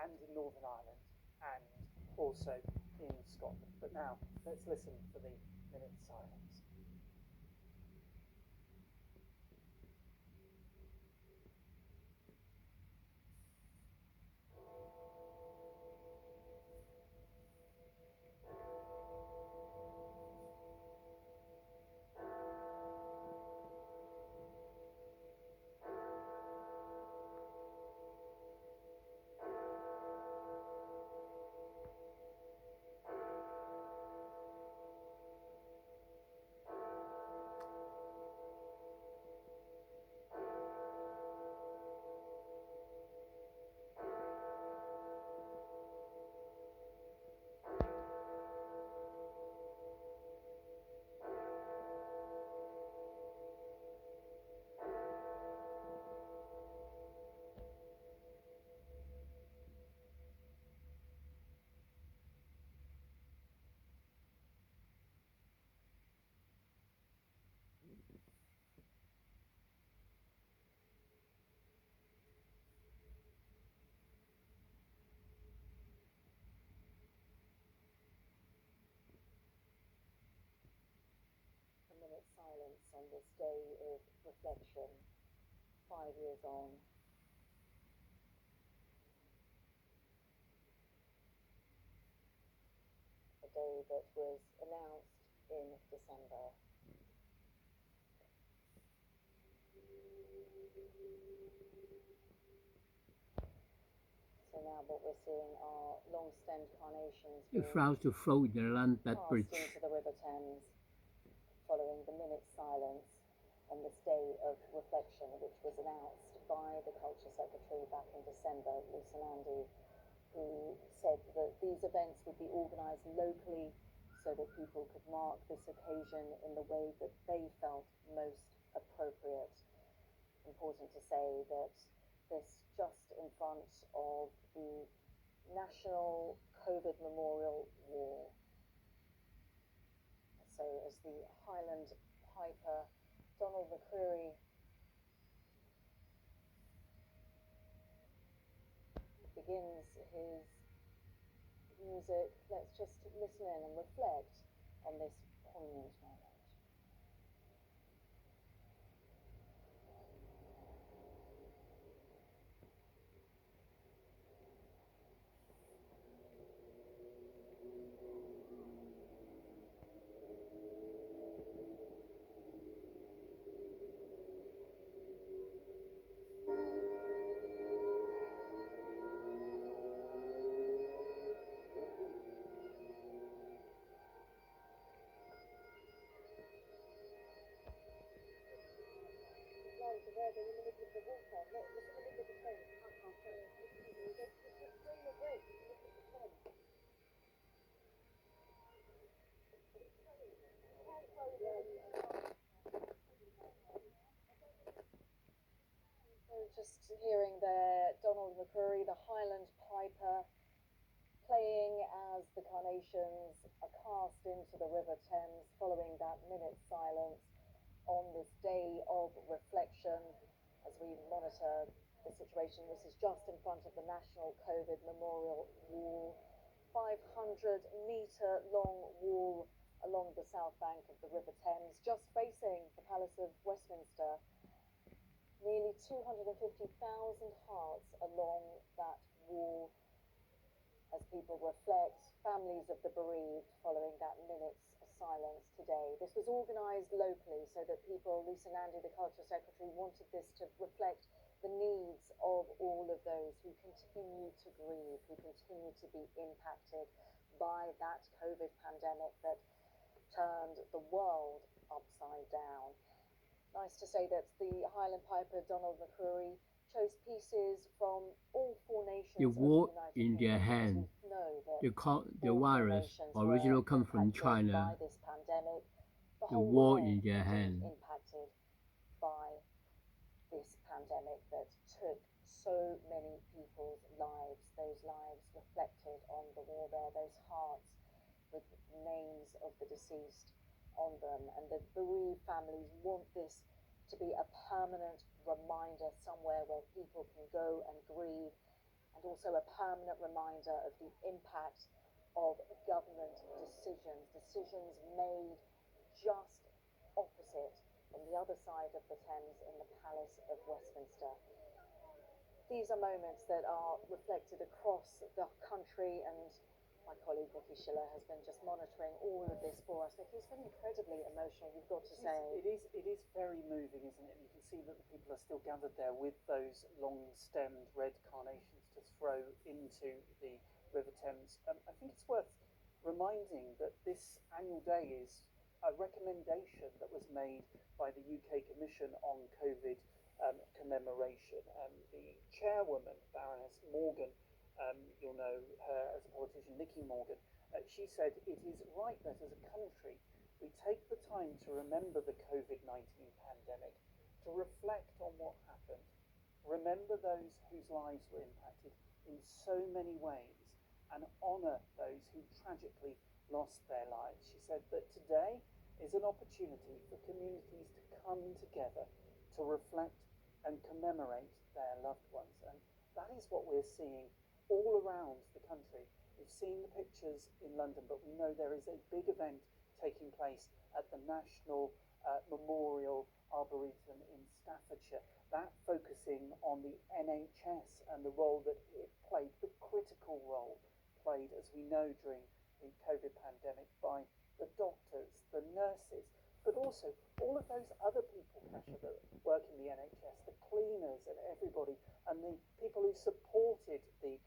and in Northern Ireland, and also in Scotland. But now, let's listen for the minute's silence. Silence on this day of reflection, 5 years on. A day that was announced in December. So now what we're seeing are long-stemmed carnations The flowers to float in the land that bridge into the River Thames, following the minute's silence on this day of reflection, which was announced by the Culture Secretary back in December, Lisa Nandy, who said that these events would be organised locally so that people could mark this occasion in the way that they felt most appropriate. Important to say that this just in front of the National COVID Memorial Wall. So as the Highland Piper, Donald McCreary, begins his music, let's just listen in and reflect on this poignant moment. Just hearing there Donald McCreary, the Highland Piper, playing as the carnations are cast into the River Thames following that minute's silence on this day of reflection as we monitor the situation. This is just in front of the National COVID Memorial Wall, 500-metre long wall along the south bank of the River Thames, just facing the Palace of Westminster. Nearly 250,000 hearts along that wall as people reflect, families of the bereaved following that minute's silence today. This was organised locally so that people, Lisa Nandy, the Culture Secretary, wanted this to reflect the needs of all of those who continue to grieve, who continue to be impacted by that COVID pandemic that turned the world upside down. Nice to say that the Highland Piper, Donald McCreary, chose pieces from all four nations. The war in their hand. The virus originally come from China. The war in their hand. Impacted by this pandemic that took so many people's lives. Those lives reflected on the wall there. Those hearts with names of the deceased on them, and the bereaved families want this to be a permanent reminder somewhere where people can go and grieve and also a permanent reminder of the impact of government decisions made just opposite on the other side of the Thames in the Palace of Westminster. These are moments that are reflected across the country, and my colleague Nikki Schiller has been just monitoring all of this for us. Nikki, it's been incredibly emotional, you've got to say. It is very moving, isn't it? You can see that the people are still gathered there with those long-stemmed red carnations to throw into the River Thames. I think it's worth reminding that this annual day is a recommendation that was made by the UK Commission on COVID commemoration. The chairwoman, Baroness Morgan, you'll know her as a politician, Nicky Morgan, she said it is right that as a country we take the time to remember the COVID-19 pandemic, to reflect on what happened, remember those whose lives were impacted in so many ways, and honour those who tragically lost their lives. She said that today is an opportunity for communities to come together to reflect and commemorate their loved ones, and that is what we're seeing all around the country. We've seen the pictures in London, but we know there is a big event taking place at the National Memorial Arboretum in Staffordshire, that focusing on the NHS and the role that it played, the critical role played, as we know, during the COVID pandemic by the doctors, the nurses, but also all of those other people, Kasia, that work in the NHS, the cleaners and everybody, and the people who supported the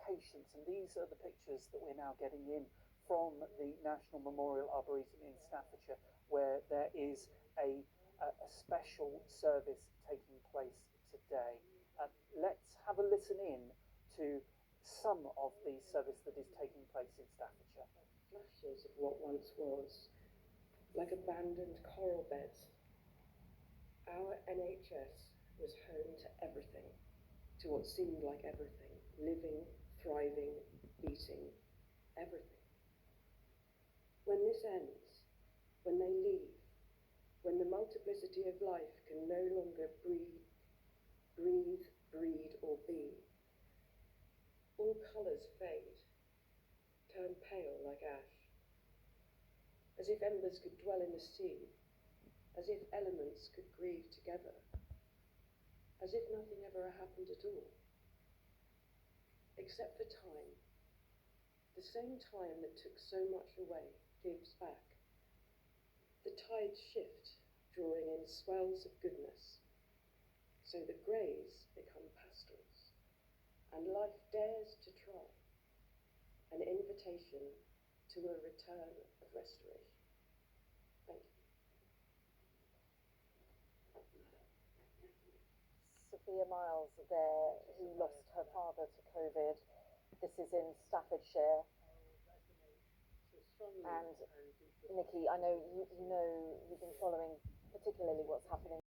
patients. And these are the pictures that we're now getting in from the National Memorial Arboretum in Staffordshire, where there is a special service taking place today. Let's have a listen in to some of the service that is taking place in Staffordshire. Flashes of what once was, like abandoned coral beds. Our NHS was home to everything, to what seemed like everything, living, thriving, beating, everything. When this ends, when they leave, when the multiplicity of life can no longer breathe, breed, or be, all colours fade, turn pale like ash, as if embers could dwell in the sea, as if elements could grieve together, as if nothing ever happened at all, except for time. The same time that took so much away gives back. The tides shift, drawing in swells of goodness, so the greys become pastorals, and life dares to try, an invitation to a return of restoration. Thank you. Sophia Miles there, who lost her father to COVID. This is in Staffordshire. And Nikki, I know you've been following particularly what's happening